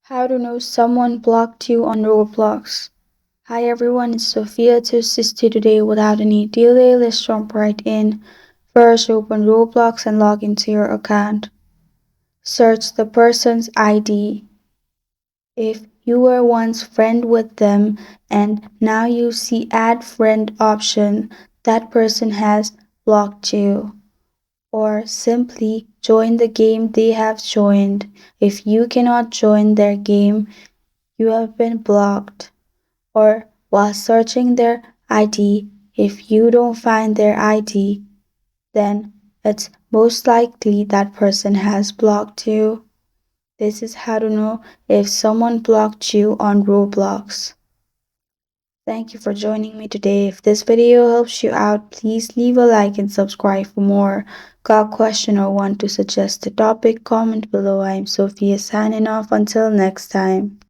How to know someone blocked you on Roblox. Hi everyone, it's Sophia to assist you today without any delay. Let's jump right in. First, open Roblox and log into your account. Search the person's ID. If you were once friend with them and now you see add friend option, that person has blocked you. Or simply join the game they have joined. If you cannot join their game, you have been blocked. Or while searching their ID, if you don't find their ID, then it's most likely that person has blocked you. This is how to know if someone blocked you on Roblox. Thank you for joining me today. If this video helps you out, please leave a like and subscribe for more. Got a question or want to suggest a topic? Comment below. I am Sophia signing off. Until next time.